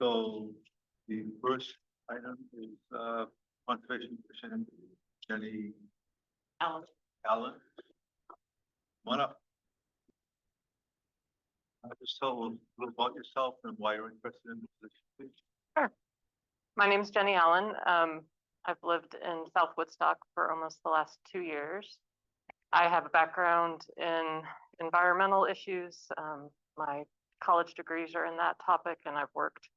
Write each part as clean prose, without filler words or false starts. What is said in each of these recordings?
So the first item is Conservation Commission, Jenny Allen. Allen. Come on up. Just tell a little about yourself and why you're interested in the position, please. Sure. My name is Jenny Allen. I've lived in South Woodstock for almost the last 2 years. I have a background in environmental issues. My college degrees are in that topic, and I've worked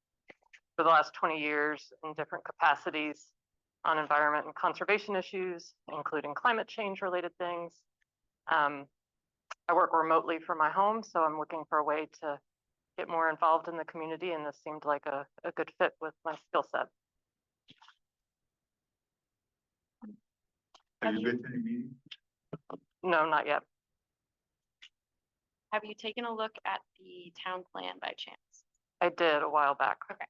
for the last 20 years in different capacities on environment and conservation issues, including climate change related things. I work remotely from my home, so I'm looking for a way to get more involved in the community, and this seemed like a good fit with my skill set. Have you been to any meetings? No, not yet. Have you taken a look at the town plan by chance? I did a while back. Okay.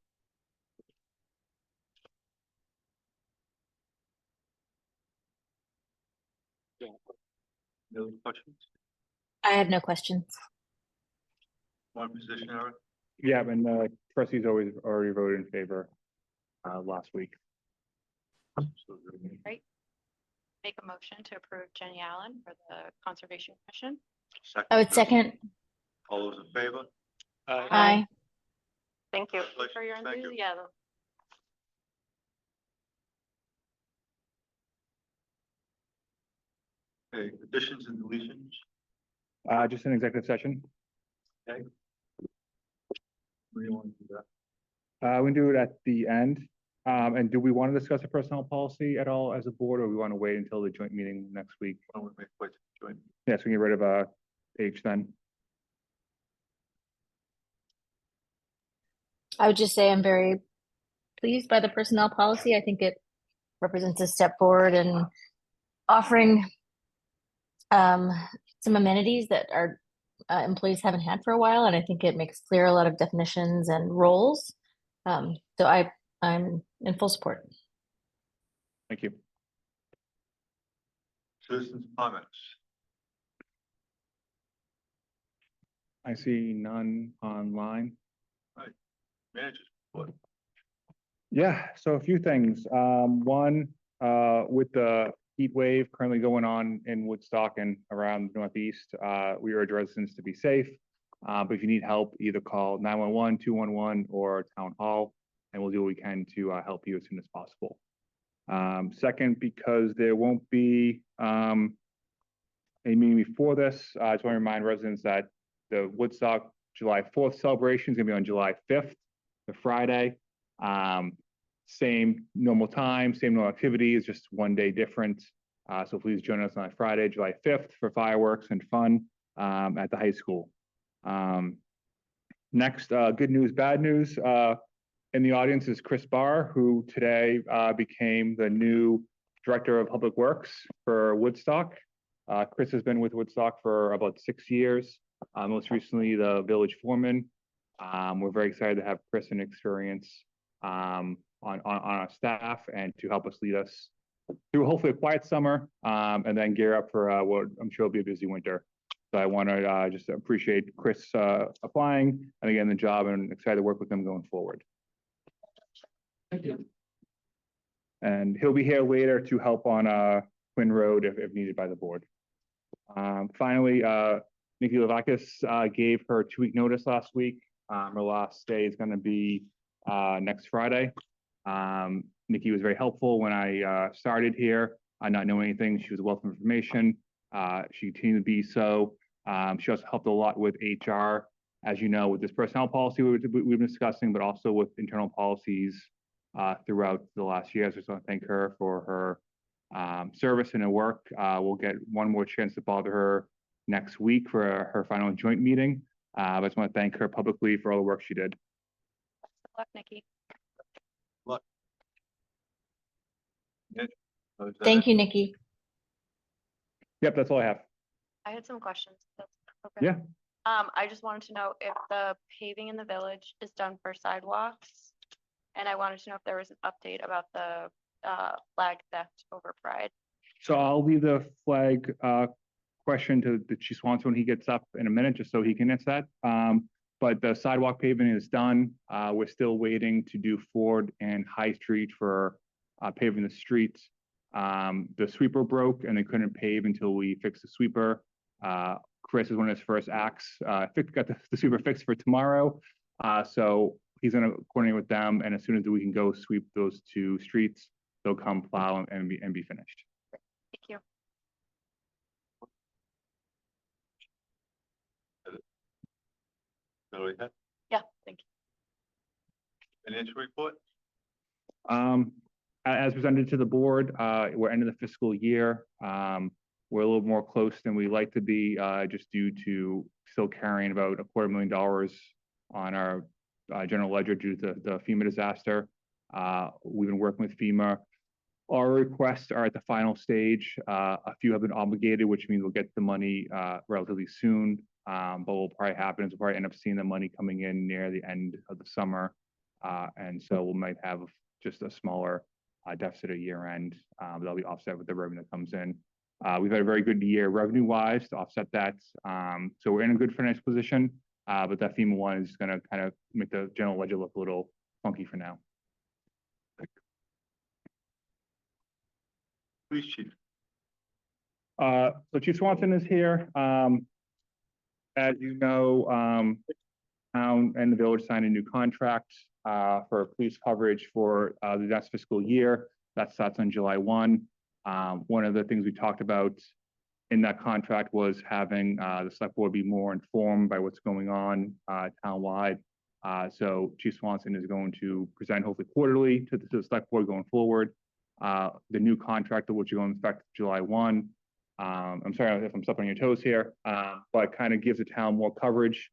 No questions? I have no questions. One position, Eric? Yeah, and trustees always already voted in favor last week. Make a motion to approve Jenny Allen for the Conservation Commission. I would second. All those in favor? Aye. Thank you. For your Thank you. enthusiasm. Okay, additions and deletions. Just an executive session. Okay. Where do you want to do that? We can do it at the end. And do we want to discuss a personnel policy at all as a board, or we want to wait until the joint meeting next week? Why don't we make quite joint? Yes, we can get rid of H then. I would just say I'm very pleased by the personnel policy. I think it represents a step forward in offering some amenities that our employees haven't had for a while, and I think it makes clear a lot of definitions and roles. So I'm in full support. Thank you. Citizens' comments. I see none online. Managers report. Yeah, so a few things. One, with the heat wave currently going on in Woodstock and around the Northeast, we urge residents to be safe. But if you need help, either call 911, 211, or Town Hall, and we'll do what we can to help you as soon as possible. Second, because there won't be a meeting before this, I just want to remind residents that the Woodstock July 4th celebration is going to be on July 5th, the Friday. Same normal time, same normal activities, just one day different. So please join us on Friday, July 5th for fireworks and fun at the high school. Next, good news, bad news. In the audience is Chris Barr, who today became the new Director of Public Works for Woodstock. Chris has been with Woodstock for about 6 years, most recently the village foreman. We're very excited to have Chris and experience on our staff and to help us lead us through hopefully a quiet summer and then gear up for what I'm sure will be a busy winter. So I want to just appreciate Chris applying and again the job, and excited to work with them going forward. Thank you. And he'll be here later to help on Quinn Road if needed by the board. Finally, Nikki Levakis gave her 2-week notice last week. Her last day is going to be next Friday. Nikki was very helpful when I started here. Not knowing anything, she was a wealth of information. She continued to be so. She also helped a lot with HR, as you know, with this personnel policy we've been discussing, but also with internal policies throughout the last year. So I just want to thank her for her service and her work. We'll get one more chance to bother her next week for her final joint meeting. I just want to thank her publicly for all the work she did. Good luck, Nikki. Look. Thank you, Nikki. Yep, that's all I have. I had some questions. That's okay. Yeah. I just wanted to know if the paving in the village is done for sidewalks. And I wanted to know if there was an update about the flag theft over Pride. So I'll leave the flag question to the Chief Swanson when he gets up in a minute, just so he can answer that. but the sidewalk pavement is done. We're still waiting to do Ford and High Street for paving the streets. The sweeper broke and they couldn't pave until we fixed the sweeper. Chris is one of his first acts. Got the sweeper fixed for tomorrow. So he's gonna coordinate with them, and as soon as we can go sweep those 2 streets, they'll come plow and be finished. Thank you. So we have Yeah, thank you. financial report? As presented to the board, we're ending the fiscal year. We're a little more close than we like to be, just due to still carrying about $250,000 on our general ledger due to the FEMA disaster. We've been working with FEMA. Our requests are at the final stage. A few have been obligated, which means we'll get the money relatively soon. But what will probably happen is we'll probably end up seeing the money coming in near the end of the summer. And so we might have just a smaller deficit at year end. That'll be offset with the revenue that comes in. We've had a very good year revenue wise to offset that. So we're in a good financial position, but that FEMA one is going to kind of make the general ledger look a little funky for now. Police chief. So Chief Swanson is here. As you know, town and the village signed a new contract for police coverage for the next fiscal year. That starts on July 1. One of the things we talked about in that contract was having the select board be more informed by what's going on townwide. So Chief Swanson is going to present hopefully quarterly to the select board going forward. The new contract, which will go into effect July 1. I'm sorry if I'm stepping on your toes here, but kind of gives the town more coverage.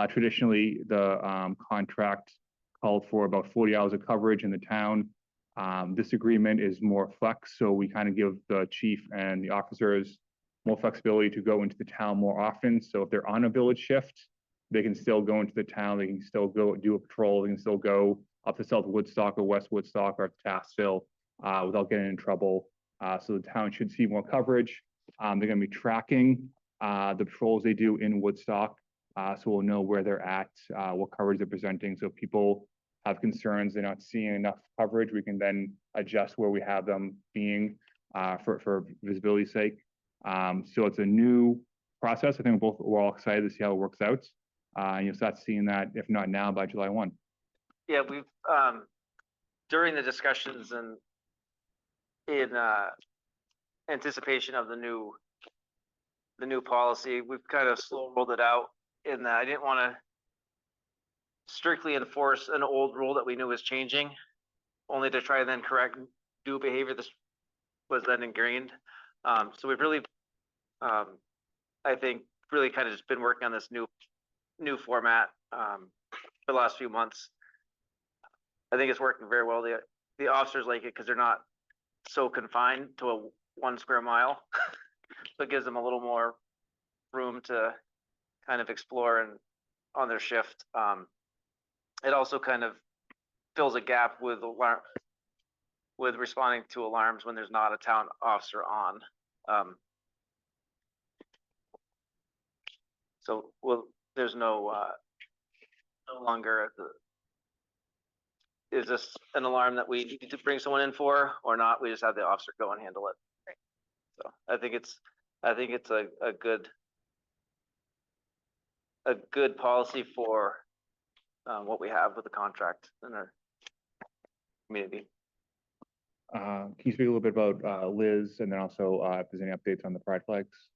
Traditionally, the contract called for about 40 hours of coverage in the town. This agreement is more flex, so we kind of give the chief and the officers more flexibility to go into the town more often. So if they're on a village shift, they can still go into the town, they can still go do a patrol, they can still go up to South Woodstock or West Woodstock or Tassville without getting in trouble. So the town should see more coverage. They're going to be tracking the patrols they do in Woodstock, so we'll know where they're at, what coverage they're presenting. So if people have concerns they're not seeing enough coverage, we can then adjust where we have them being for visibility's sake. So it's a new process. I think we're all excited to see how it works out. And you'll start seeing that, if not now, by July 1. Yeah, we've during the discussions and in anticipation of the new policy, we've kind of slow rolled it out in that I didn't want to strictly enforce an old rule that we knew was changing, only to try and then correct new behavior that was then ingrained. So we've really, I think, really kind of just been working on this new format for the last few months. I think it's working very well. The officers like it because they're not so confined to a 1 square mile. So it gives them a little more room to kind of explore and on their shift. It also kind of fills a gap with responding to alarms when there's not a town officer on. So there's no longer is this an alarm that we need to bring someone in for or not? We just have the officer go and handle it. Right. So I think it's a good policy for what we have with the contract in our community. Can you speak a little bit about Liz, and then also if there's any updates on the pride flags?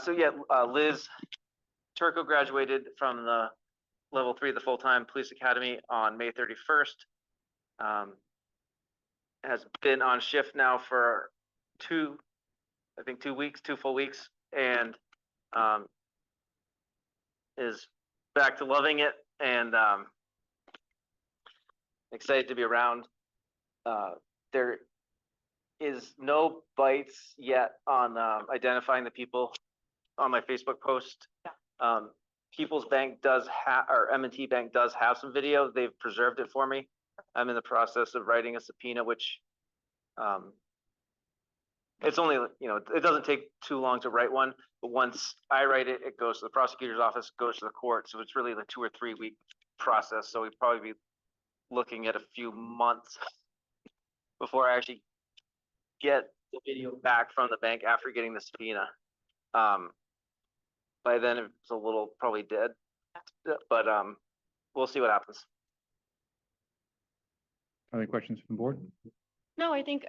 So yeah, Liz Turco graduated from the level 3 of the full-time police academy on May 31st. Has been on shift now for 2 full weeks, and is back to loving it and excited to be around. There is no bites yet on identifying the people on my Facebook post. Yeah. People's Bank does have, or M&T Bank does have some video. They've preserved it for me. I'm in the process of writing a subpoena, which it's only, you know, it doesn't take too long to write one, but once I write it, it goes to the prosecutor's office, goes to the court, so it's really the 2 or 3 week process, so we'd probably be looking at a few months before I actually get the video back from the bank after getting the subpoena. By then it's a little probably dead, but we'll see what happens. Other questions from the board? No, I think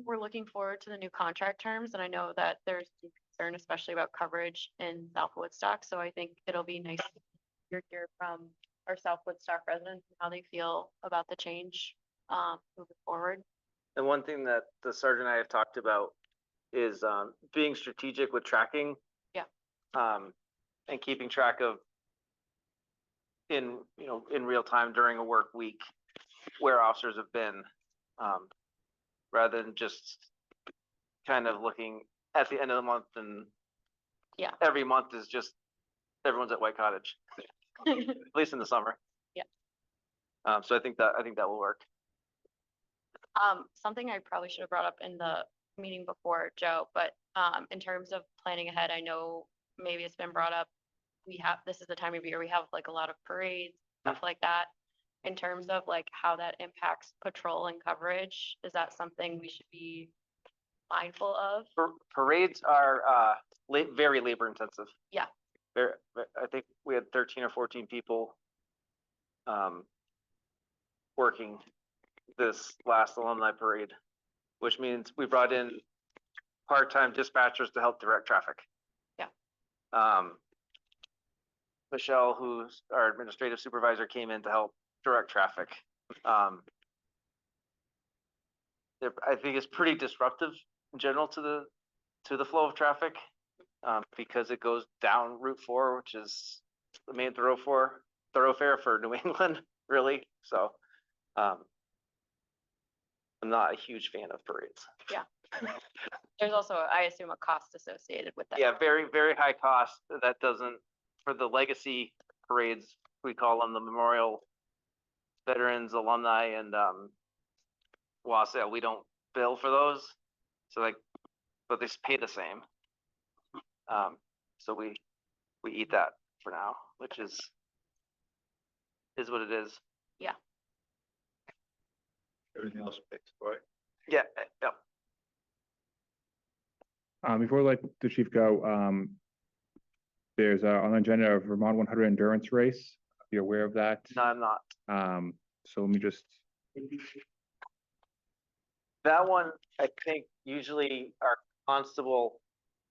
we're looking forward to the new contract terms, and I know that there's some concern, especially about coverage in South Woodstock, so I think it'll be nice to hear from our South Woodstock residents and how they feel about the change, moving forward. And one thing that the sergeant and I have talked about is being strategic with tracking. Yeah. And keeping track of in real time during a work week where officers have been, rather than just kind of looking at the end of the month and Yeah. every month is just everyone's at White Cottage, at least in the summer. Yeah. So I think that will work. Something I probably should have brought up in the meeting before, Joe, but in terms of planning ahead, I know maybe it's been brought up. This is the time of year we have like a lot of parades, stuff like that. In terms of like how that impacts patrol and coverage, is that something we should be mindful of? Parades are very labor intensive. Yeah. I think we had 13 or 14 people working this last alumni parade, which means we brought in part-time dispatchers to help direct traffic. Yeah. Michelle, who's our administrative supervisor, came in to help direct traffic. I think it's pretty disruptive in general to the flow of traffic, because it goes down Route 4, which is the main thoroughfare for New England, really. So I'm not a huge fan of parades. Yeah. There's also, I assume, a cost associated with that. Yeah, very, very high cost. That doesn't, for the legacy parades, we call them the Memorial Veterans, Alumni, and Wassail, we don't bill for those. So but they pay the same. So we eat that for now, which is what it is. Everything else fixed, right? Yeah, yeah. Before I let the chief go, there's on the agenda of Vermont 100 endurance race. You're aware of that? No, I'm not. So let me just, That one, I think usually our constable,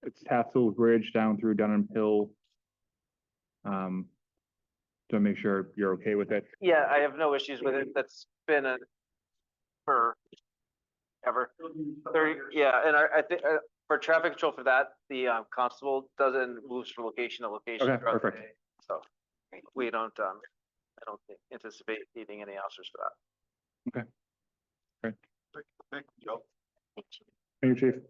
it's Tassel Bridge down through Dunham Hill. To make sure you're okay with it. yeah, I have no issues with it. That's been forever. Yeah, and I think for traffic control for that, the constable moves from location to location. Okay, throughout the perfect. day. So we don't, I don't anticipate needing any officers for that. Thank you, Joe. Thank you, chief.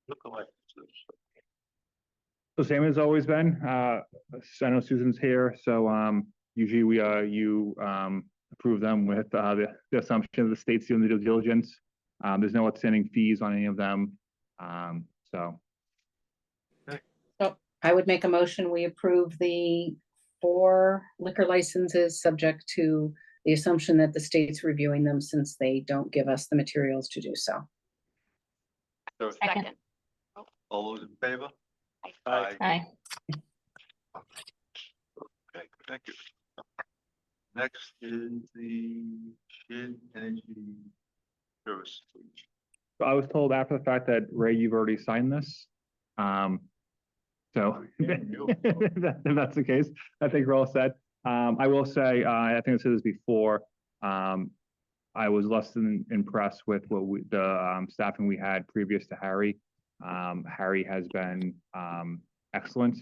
Look alike. So same as always been, I know Susan's here, so usually you approve them with the assumption of the state's doing the due diligence. There's no outstanding fees on any of them. So So I would make a motion, we approve the 4 liquor licenses, subject to the assumption that the state's reviewing them since they don't give us the materials to do so. So, Second. Second. all those in favor? Aye. Aye. Okay, thank you. Next is the shared energy service. I was told after the fact that, Ray, you've already signed this. So if that's the case, I think we're all set. I will say, I think I said this before, I was less than impressed with the staffing we had previous to Harry. Harry has been excellent.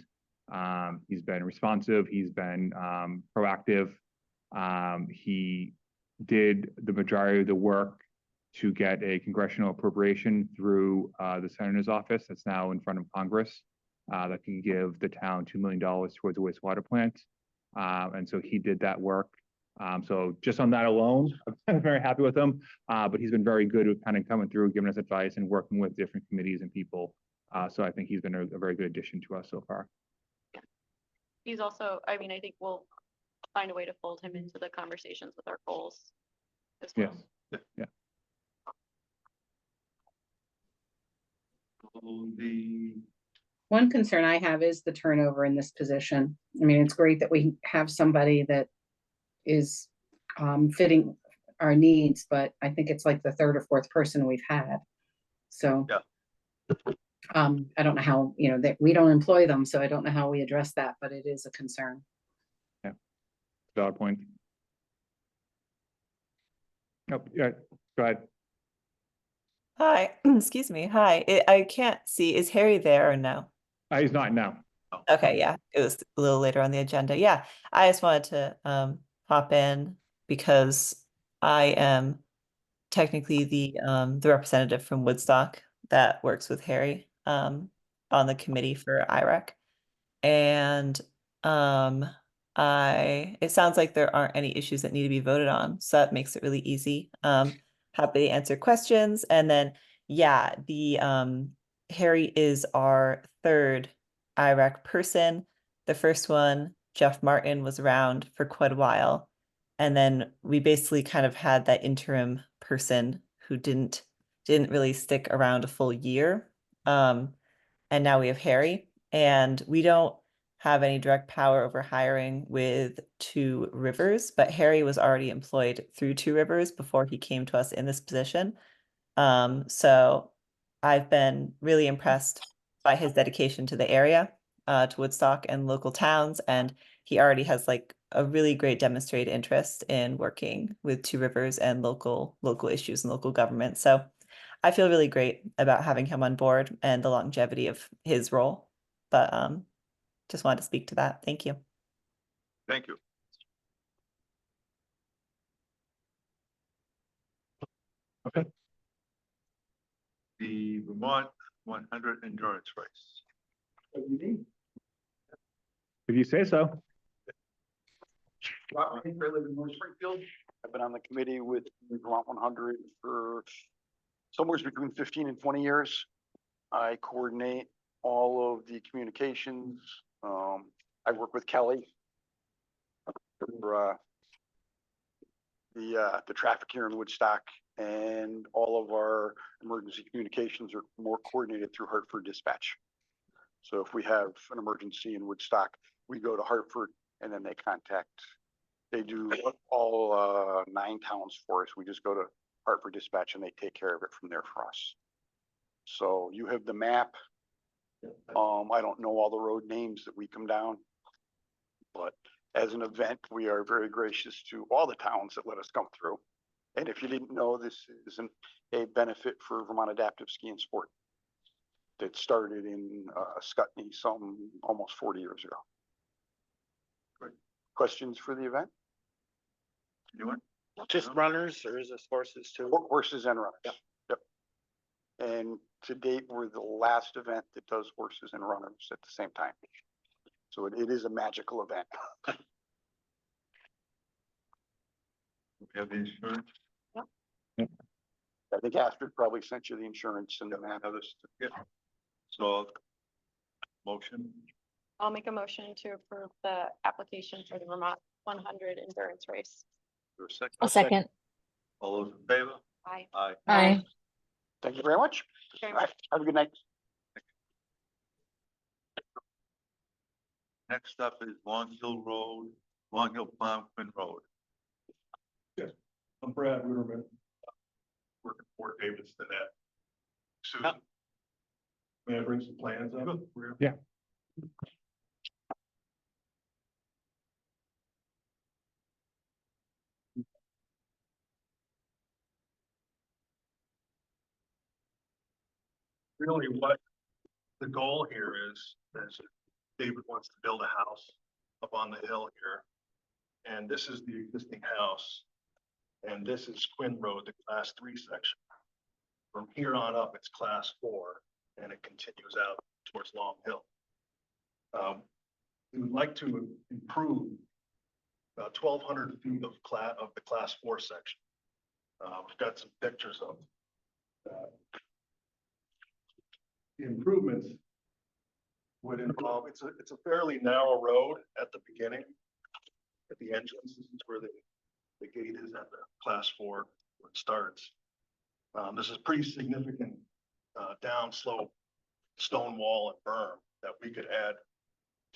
He's been responsive. He's been proactive. He did the majority of the work to get a congressional appropriation through the senator's office that's now in front of Congress that can give the town $2 million towards the wastewater plant. And so he did that work. So just on that alone, I'm very happy with him. But he's been very good with kind of coming through, giving us advice and working with different committees and people. So I think he's been a very good addition to us so far. He's also, I mean, I think we'll find a way to fold him into the conversations with our goals as well. Yes. Yeah. The, One concern I have is the turnover in this position. I mean, it's great that we have somebody that is fitting our needs, but I think it's like the third or fourth person we've had. So. Yeah. I don't know how, that we don't employ them, so I don't know how we address that, but it is a concern. Valid point. Nope, yeah, go ahead. Hi, excuse me. Hi, I can't see. Is Harry there or no? He's not now. Okay, yeah, it was a little later on the agenda. Yeah, I just wanted to pop in because I am technically the representative from Woodstock that works with Harry on the committee for IREC. And it sounds like there aren't any issues that need to be voted on, so that makes it really easy. Happy to answer questions. And then yeah, the Harry is our third IREC person. The first one, Jeff Martin, was around for quite a while. And then we basically kind of had that interim person who didn't really stick around a full year. And now we have Harry, and we don't have any direct power over hiring with Two Rivers, but Harry was already employed through Two Rivers before he came to us in this position. So I've been really impressed by his dedication to the area, to Woodstock and local towns, and he already has like a really great demonstrated interest in working with Two Rivers and local issues and local government. So I feel really great about having him on board and the longevity of his role. But just wanted to speak to that. Thank you. thank you. Okay. The Vermont 100 endurance race. If you say so. I live in North Springfield. I've been on the committee with Vermont 100 for somewhere between 15 and 20 years. I coordinate all of the communications. I work with Kelly for the traffic here in Woodstock, and all of our emergency communications are more coordinated through Hartford Dispatch. So if we have an emergency in Woodstock, we go to Hartford, and then they do all 9 towns for us. We just go to Hartford Dispatch and they take care of it from there for us. So you have the map. I don't know all the road names that we come down, but as an event, we are very gracious to all the towns that let us come through. And if you didn't know, this is a benefit for Vermont Adaptive Ski and Sport that started in Scutney almost 40 years ago. Great. Questions for the event? Anyone? Just runners, or is this horses too? Horses and runners. Yep. And to date, we're the last event that does horses and runners at the same time. So it is a magical event. We have the insurance. I think Astrid probably sent you the insurance and the map. Another certificate. So motion, I'll make a motion to approve the application for the Vermont 100 endurance race. for a second. A second. All those in favor? Aye. Aye. Aye. Thank you very much. Very All right, have a good night. Next up is Long Hill Farm, Quinn Road. Yes, I'm Brad Witterman. Working for Davis Net. Susan. May I bring some plans up? Yeah. Really what the goal here is David wants to build a house up on the hill here. And this is the existing house. And this is Quinn Road, the class 3 section. From here on up, it's class 4, and it continues out towards Long Hill. We would like to improve about 1,200 feet of the class 4 section. We've got some pictures of the improvements would involve, it's a fairly narrow road at the beginning, at the entrance. This is where the gate is at the class 4 where it starts. This is pretty significant downslope stone wall and berm that we could add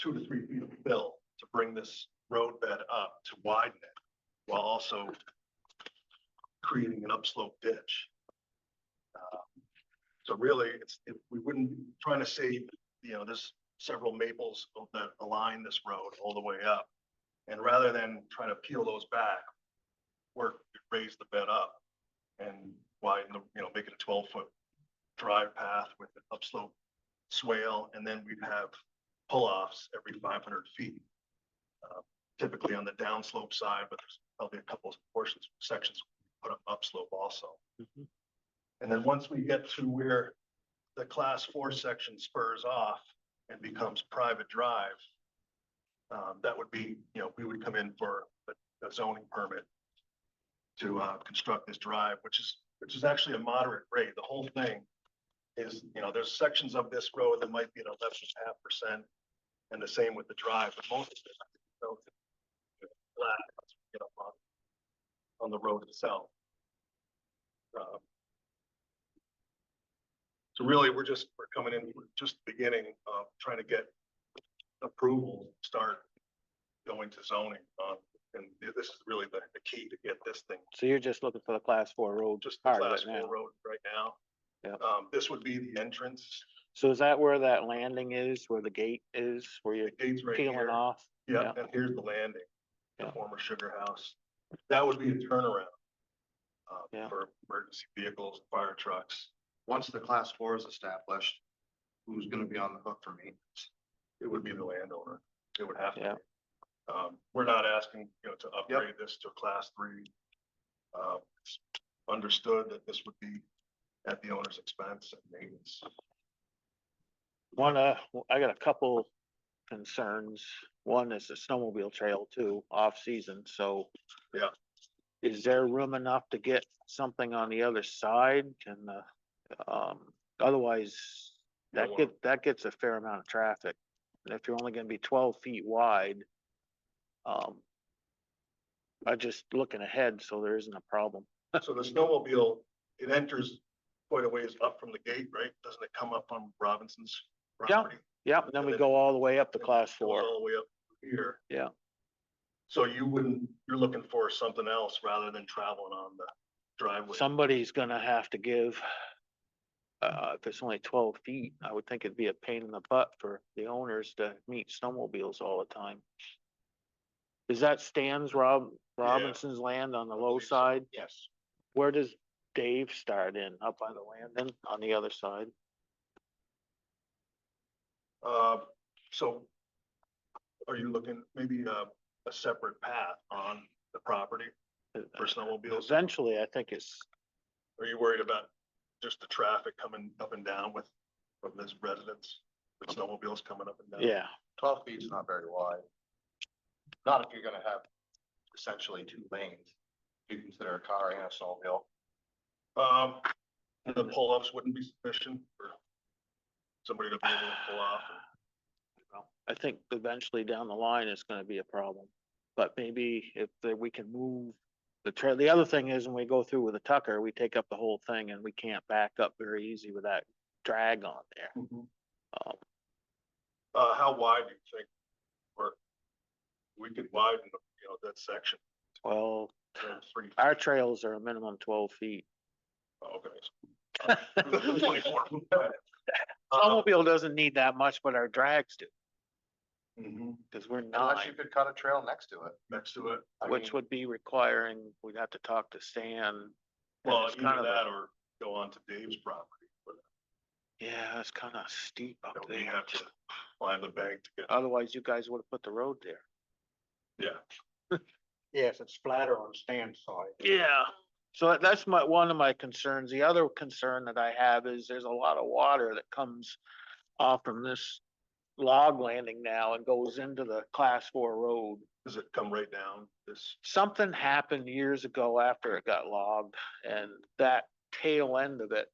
2 to 3 feet of fill to bring this road bed up to widen it while also creating an upslope ditch. So really, we wouldn't be trying to save, there's several maples that align this road all the way up. And rather than trying to peel those back, raise the bed up and widen make it a 12-foot drive path with an upslope swale, and then we'd have pull-offs every 500 feet. Typically on the downslope side, but there's probably a couple of sections put up upslope also. And then once we get to where the class 4 section spurs off and becomes private drive, that would be, we would come in for a zoning permit to construct this drive, which is actually a moderate grade. The whole thing is, there's sections of this road that might be at 11.5%, and the same with the drive, but most of it is relatively flat, on the road itself. So really, we're coming in, just the beginning of trying to get approval, start going to zoning. And this is really the key to get this thing. So you're just looking for the class 4 road? Just the part of class it 4 now. road right now. Yeah. This would be the entrance. So is that where that landing is, where the gate is, where you're The gate's right peeling here. off? Yeah, and here's the landing, the Yeah. former sugar house. That would be a turnaround Yeah. for emergency vehicles, fire trucks. Once the class 4 is established, who's gonna be on the hook for maintenance? It would be the landowner. It would have to. Yeah. be. We're not asking, to upgrade this to a class 3. It's understood that this would be at the owner's expense and maintenance. I got a couple concerns. One is the snowmobile trail too, off season, so. Yeah. Is there room enough to get something on the other side? Otherwise, that gets a fair amount of traffic. And if you're only gonna be 12 feet wide, I just looking ahead, so there isn't a problem. So the snowmobile, it enters quite a ways up from the gate, right? Doesn't it come up on Robinson's property? Yep, and then we go all the way up to And class it goes 4. all the way up here. Yeah. So you're looking for something else rather than traveling on the driveway. Somebody's gonna have to give. If it's only 12 feet, I would think it'd be a pain in the butt for the owners to meet snowmobiles all the time. Is that Stan's Robinson's land on the low believe so. side? Yes. Where does Dave start in? Up by the landing on the other side? So are you looking maybe a separate path on the property for snowmobiles? Eventually, I think it's, Are you worried about just the traffic coming up and down from this residence, with snowmobiles coming up and down? yeah, 12 feet is not very wide. Not if you're gonna have essentially 2 lanes. If you consider a car and a snowmobile. The pull-ups wouldn't be sufficient for somebody to be able to pull off. I think eventually down the line, it's gonna be a problem. But maybe if we can move the trail, the other thing is when we go through with a Tucker, we take up the whole thing and we can't back up very easy with that drag on there. How wide do you think? Or we could widen, that section. Well, 3 feet. our trails are a minimum 12 feet. Okay. 24. Snowmobile doesn't need that much, but our drags do, Mhm. because we're Unless you 9, could cut a trail next to it. Next to it. which would be requiring, we'd have to talk to Stan. and Well, it's either kind of that or go on to Dave's property, but Yeah, it's kind of steep up we there. have to climb the bank to get. Otherwise, you guys would have put the road there. Yeah. Yes, it's flatter on Stan's side. Yeah, so that's one of my concerns. The other concern that I have is there's a lot of water that comes off from this log landing now and goes into the class 4 road. Does it come right down this? Something happened years ago after it got logged and that tail end of it,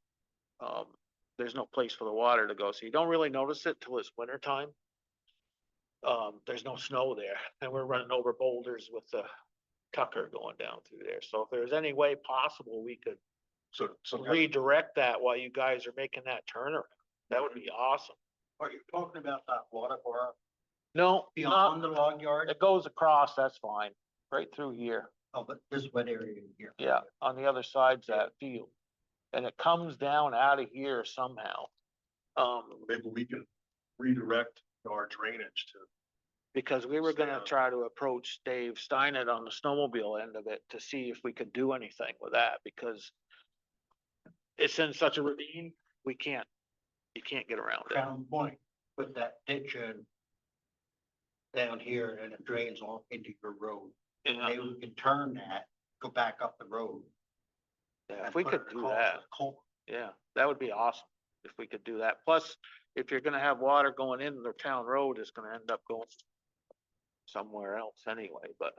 there's no place for the water to go. So you don't really notice it till it's winter time. There's no snow there and we're running over boulders with the Tucker going down through there. So if there's any way possible, we could So, redirect that while you guys are making that turnaround. That would be awesome. Are you talking about that water bar No, beyond not, the log yard? it goes across, that's fine, right through here. Oh, but this wet area here. Yeah, on the other side's that field. And it comes down out of here somehow. Maybe we can redirect our drainage to. Because we were gonna Stand. try to approach Dave Steinert on the snowmobile end of it to see if we could do anything with that, because it's in such a ravine, you can't get around it. Crown Point, put that ditch in down here and it drains off into your road. Yeah, Maybe we can turn that, go back up the road. yeah, and if we put could it do across that, the culvert. yeah, that would be awesome if we could do that. Plus, if you're gonna have water going in the town road, it's gonna end up going somewhere else anyway, but,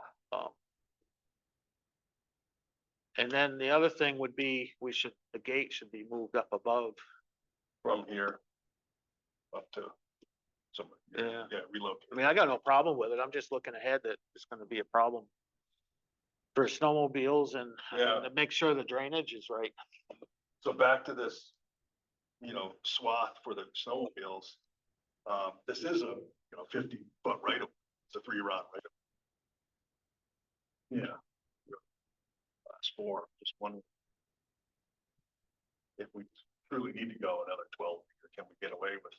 and then the other thing would be, the gate should be moved up above. From here. Up to. Somewhere. Yeah. Yeah, relocate. I mean, I got no problem with it. I'm just looking ahead that it's gonna be a problem for snowmobiles and Yeah. to make sure the drainage is right. So back to this, swath for the snowmobiles. This is a, 50-foot right of, it's a 3-rod right of. Yeah. Class 4, just one. If we truly need to go another 12, or can we get away with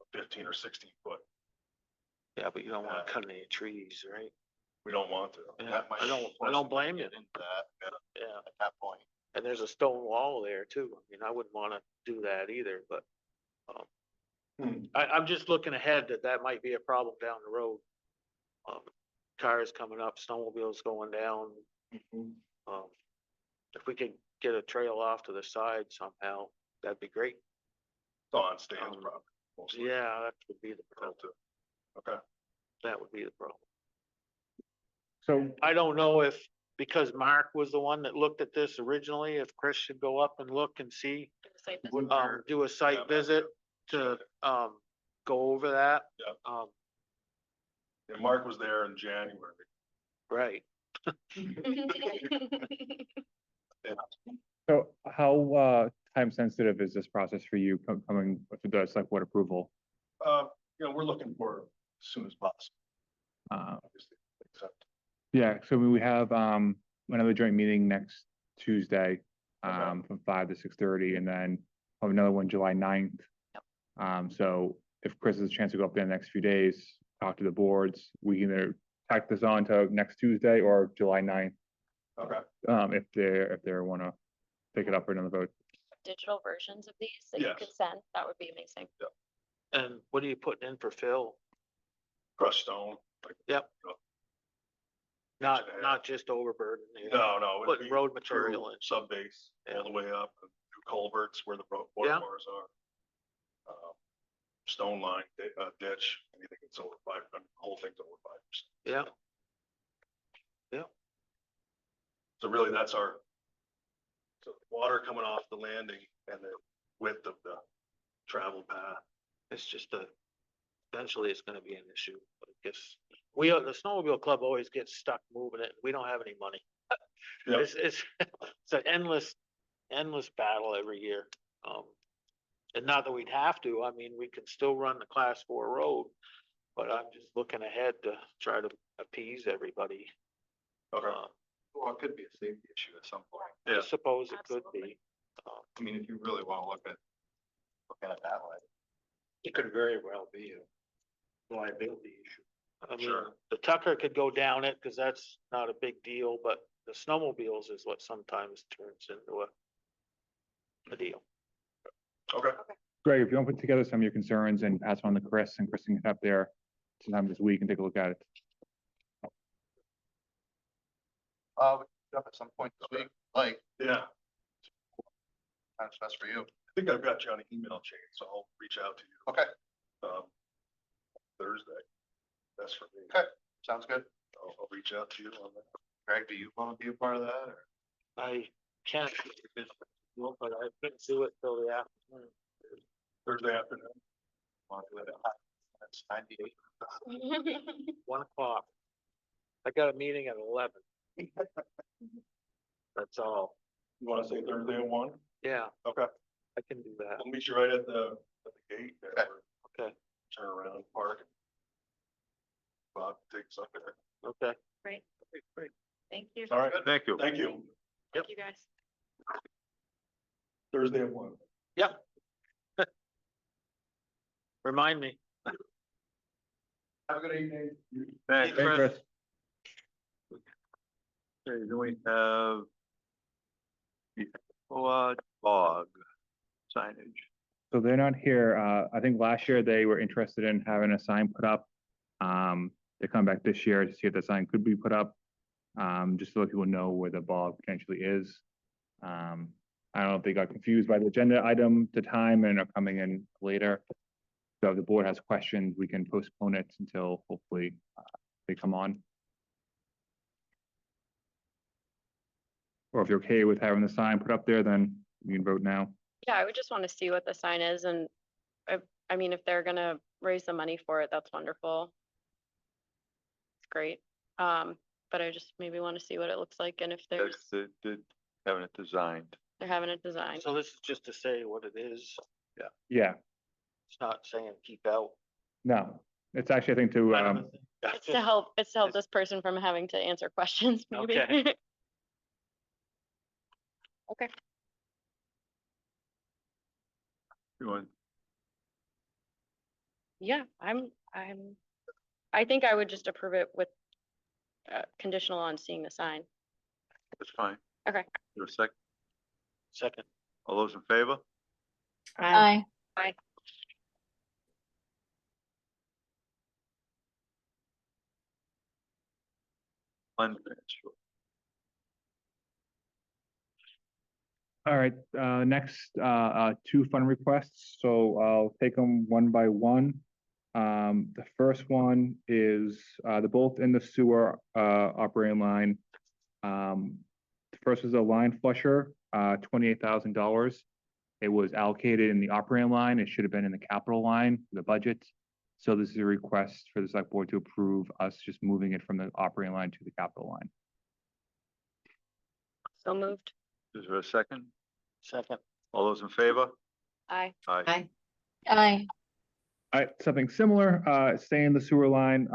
a 15 or 16 foot? Yeah, but you don't wanna Yeah. cut any trees, right? We don't want to. Yeah, That might I don't force them to blame you. get into that Yeah, at that point. and there's a stone wall there too. I mean, I wouldn't wanna do that either, but I'm just looking ahead that might be a problem down the road. Cars coming up, snowmobiles going down. If we could get a trail off to the side somehow, that'd be great. It's on Stan's property. mostly. Yeah, that would be the problem. Okay. That would be the problem. So, I don't know if, because Mark was the one that looked at this originally, if Chris should go up and look and see, Wouldn't hurt. do a Yeah, site visit to, go over that. Yeah. And Mark was there in January. Right. so how, time sensitive is this process for you coming with the select board approval? We're looking for as soon as possible, Uh, obviously, except. yeah, so we have, another joint meeting next Tuesday, from 5 to 6:30, and then have another one July 9th. So if Chris has a chance to go up there in the next few days, talk to the boards, we can either tack this on to next Tuesday or July 9th. Okay. If they wanna take it up for another vote. Digital versions of these that you Yes. could send, that would be amazing. And what are you putting in for fill? Crushed stone. Yep. Not just overburden. No. it'd Put be road through material in. Sub base, all the way up, and through culverts where the water Yeah. bars are. Stone line, ditch, anything that's over 500, the whole thing's over 5%. Yeah. So really, that's so water coming off the landing and the width of the travel path. It's just eventually it's gonna be an issue. I guess the snowmobile club always gets stuck moving it. We don't have any money. Yep. It's an endless battle every year. And not that we'd have to, I mean, we can still run the class 4 road, but I'm just looking ahead to try to appease everybody. Okay. Well, it could be a safety issue at some point. I Yeah. suppose it could Absolutely. be. I mean, if you really want to look at it that way. It could very well be a liability issue. I mean, Sure. the Tucker could go down it, cause that's not a big deal, but the snowmobiles is what sometimes turns into a deal. Okay. Greg, if you want to put together some of your concerns and pass on to Chris, and Chris can get up there sometime this week and take a look at it. Up at some point this week, like, Yeah, that's best for you. I think I've got you on an email chain, so I'll reach out to you. Okay. Thursday. That's for me. Okay, sounds good. I'll reach out to you on that. Greg, do you want to be a part of that or? I can't, but I couldn't do it till the afternoon. Thursday afternoon. Want to do it? That's 98. 1 o'clock. I got a meeting at 11. That's all. You wanna say Thursday at 1? Yeah, Okay, I can do that. I'll meet you right at the gate. there. Okay, Turn around, park. Bob takes up there. okay. Great, Great. thank you. All right, Thank you. thank you. Thank you, guys. Thursday at 1. Remind me. Have a good evening. Thanks, Chris. Chris. Okay, then we have the bog signage. So they're not here. I think last year they were interested in having a sign put up. They come back this year to see if the sign could be put up. Just to let people know where the bog potentially is. I don't know if they got confused by the agenda item, the time, and are coming in later. So if the board has questions, we can postpone it until hopefully they come on. Or if you're okay with having the sign put up there, then you can vote now. Yeah, I would just want to see what the sign is and I mean, if they're gonna raise the money for it, that's wonderful. It's great. But I just maybe want to see what it looks like and if there's, Having it designed. they're having it designed. So this is just to say what it is. Yeah, It's not saying keep out. no, it's actually, I think, to, It's to help this person from having to answer questions, maybe. Okay. Okay, You want, yeah, I think I would just approve it with conditional on seeing the sign. that's fine. Okay. You a second? Second. All those in favor? Aye. Fund transfer. all right, next, two fund requests, so I'll take them one by one. The first one is, they're both in the sewer, operating line. The first was a line flusher, $28,000. It was allocated in the operating line. It should have been in the capital line, the budget. So this is a request for the select board to approve us just moving it from the operating line to the capital line. So moved. Is there a second? Second. All those in favor? Aye. Aye. Aye. Aye. All right, something similar, stay in the sewer line.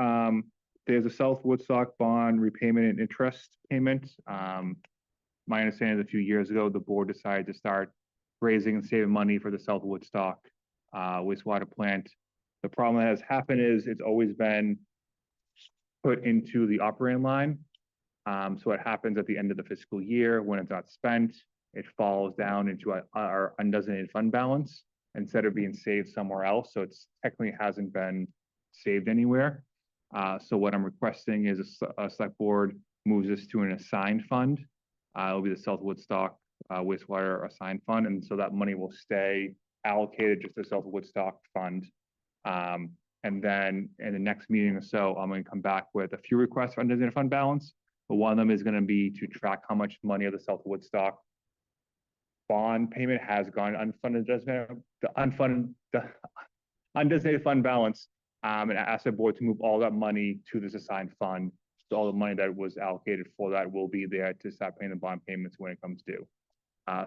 There's a South Woodstock bond repayment and interest payment. My understanding is a few years ago, the board decided to start raising and saving money for the South Woodstock wastewater plant. The problem that has happened is it's always been put into the operating line. So what happens at the end of the fiscal year, when it's not spent, it falls down into our undesignated fund balance instead of being saved somewhere else. So it's technically hasn't been saved anywhere. So what I'm requesting is a select board moves this to an assigned fund. It'll be the South Woodstock wastewater assigned fund. And so that money will stay allocated just to the South Woodstock fund. And then in the next meeting or so, I'm going to come back with a few requests for undesignated fund balance. But one of them is going to be to track how much money of the South Woodstock bond payment has gone unfunded, the undesignated fund balance. And ask the board to move all that money to this assigned fund. So all the money that was allocated for that will be there to start paying the bond payments when it comes due.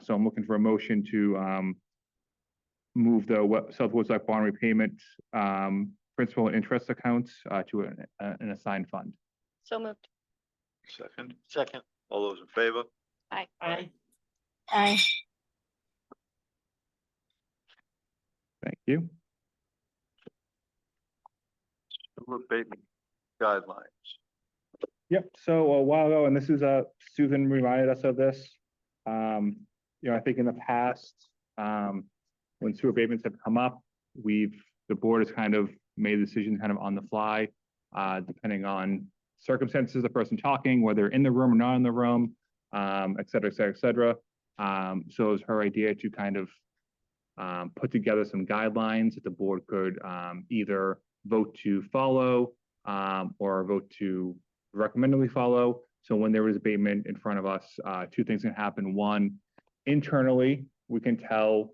So I'm looking for a motion to move the South Woodstock bond repayment principal and interest accounts to an assigned fund. So moved. Second. Second. All those in favor? Aye. Aye. Aye. Thank you. Sewer abatement guidelines. Yep, so a while ago, and this is Susan reminded us of this. You know, I think in the past, when sewer abatements have come up, the board has kind of made a decision kind of on the fly, depending on circumstances, the person talking, whether in the room or not in the room, et cetera, et cetera, et cetera. So it was her idea to kind of put together some guidelines that the board could either vote to follow or vote to recommendedly follow. So when there is abatement in front of us, two things can happen. One, internally, we can tell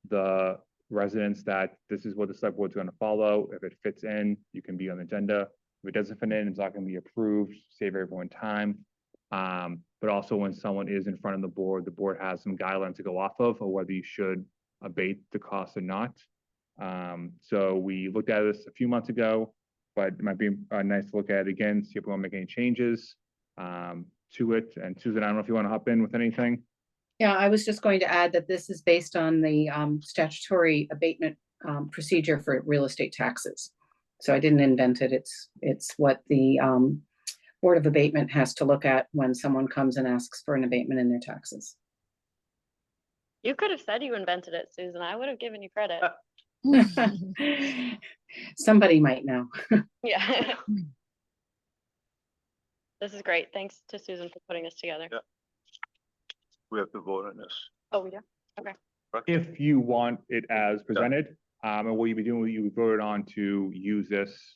the residents that this is what the select board's going to follow. If it fits in, you can be on the agenda. If it doesn't fit in, it's not going to be approved, save everyone time. But also when someone is in front of the board has some guidelines to go off of whether you should abate the cost or not. So we looked at this a few months ago, but it might be nice to look at it again, see if we want to make any changes to it. And Susan, I don't know if you want to hop in with anything. Yeah, I was just going to add that this is based on the statutory abatement procedure for real estate taxes. So I didn't invent it. It's what the Board of Abatement has to look at when someone comes and asks for an abatement in their taxes. You could have said you invented it, Susan. I would have given you credit. Somebody might know. Yeah. This is great. Thanks to Susan for putting this together. Yeah. We have to vote on this. Oh, we do? Okay. If you want it as presented, and what you'd be doing, you would vote it on to use this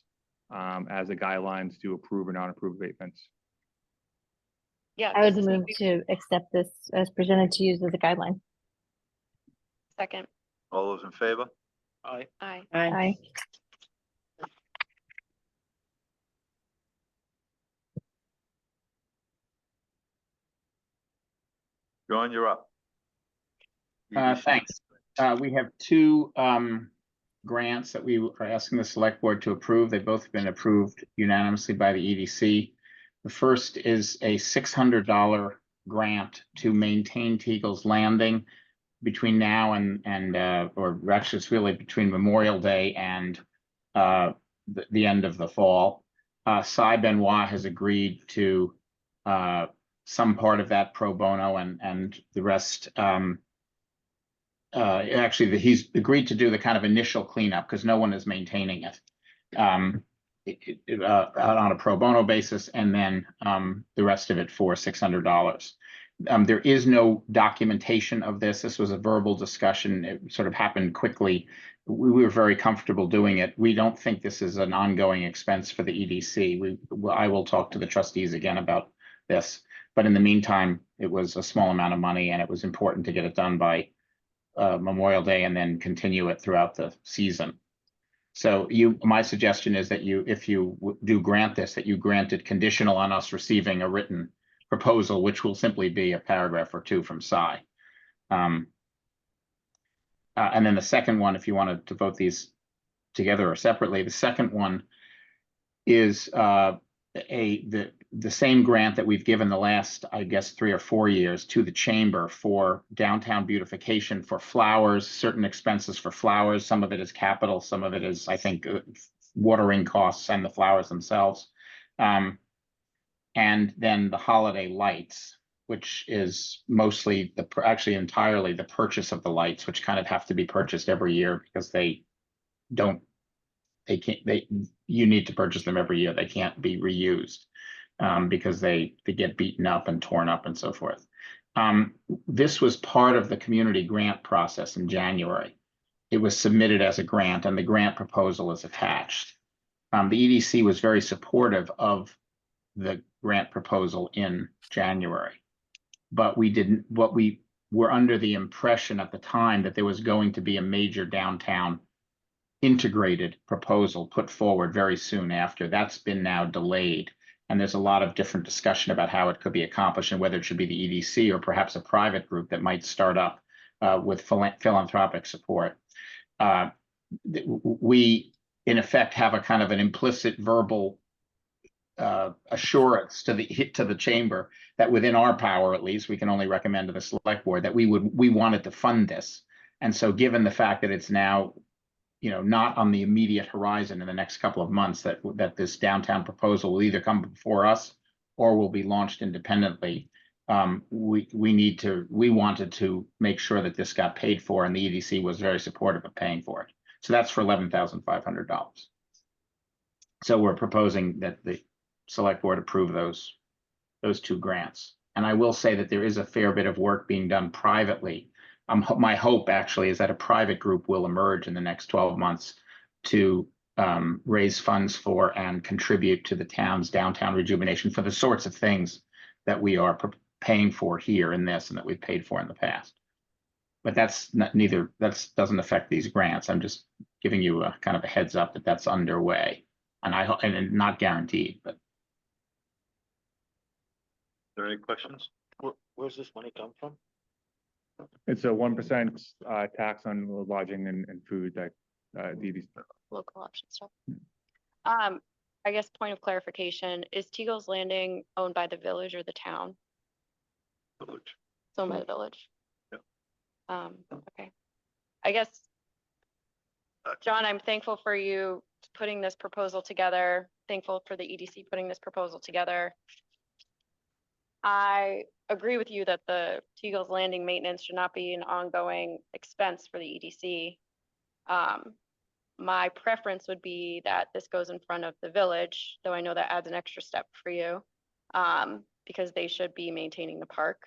as a guidelines to approve or not approve abatements. Yeah. I would this is move to accept this as presented to use as a guideline. Second. All those in favor? Aye. Aye. John, you're up. Thanks. We have two grants that we are asking the select board to approve. They've both been approved unanimously by the EDC. The first is a $600 grant to maintain Teagle's Landing between now and or actually it's really between Memorial Day and the end of the fall. Cy Benoit has agreed to some part of that pro bono and the rest. Actually, he's agreed to do the kind of initial cleanup because no one is maintaining it on a pro bono basis, and then the rest of it for $600. There is no documentation of this. This was a verbal discussion. It sort of happened quickly. We were very comfortable doing it. We don't think this is an ongoing expense for the EDC. I will talk to the trustees again about this. But in the meantime, it was a small amount of money, and it was important to get it done by Memorial Day and then continue it throughout the season. So my suggestion is that if you do grant this, that you grant it conditional on us receiving a written proposal, which will simply be a paragraph or two from Cy. And then the second one, if you wanted to vote these together or separately, the second one is the same grant that we've given the last, I guess, 3 or 4 years to the chamber for downtown beautification for flowers, certain expenses for flowers. Some of it is capital, some of it is, I think, watering costs and the flowers themselves. And then the holiday lights, which is mostly actually entirely the purchase of the lights, which kind of have to be purchased every year because you need to purchase them every year. They can't be reused because they get beaten up and torn up and so forth. This was part of the community grant process in January. It was submitted as a grant and the grant proposal is attached. The EDC was very supportive of the grant proposal in January, but we were under the impression at the time that there was going to be a major downtown integrated proposal put forward very soon after. That's been now delayed. And there's a lot of different discussion about how it could be accomplished and whether it should be the EDC or perhaps a private group that might start up with philanthropic support. We, in effect, have a kind of an implicit verbal assurance to the chamber that within our power, at least, we can only recommend to the select board that we wanted to fund this. And so given the fact that it's now not on the immediate horizon in the next couple of months, that this downtown proposal will either come before us or will be launched independently. We wanted to make sure that this got paid for, and the EDC was very supportive of paying for it. So that's for $11,500. So we're proposing that the select board approve those two grants. And I will say that there is a fair bit of work being done privately my hope actually is that a private group will emerge in the next 12 months to raise funds for and contribute to the town's downtown rejuvenation for the sorts of things that we are paying for here in this and that we've paid for in the past. But that's not doesn't affect these grants. I'm just giving you a kind of a heads up that that's underway, and I hope, and not guaranteed, but. Are there any questions? Where's this money come from? It's a 1% tax on lodging and food that the EDC. Local option stuff. I guess point of clarification, is Teagle's Landing owned by the village or the town? Village. It's owned by the village. Yep. Okay. I guess, John, I'm thankful for you putting this proposal together, thankful for the EDC putting this proposal together. I agree with you that the Teagle's Landing maintenance should not be an ongoing expense for the EDC. My preference would be that this goes in front of the village, though I know that adds an extra step for you, because they should be maintaining the park.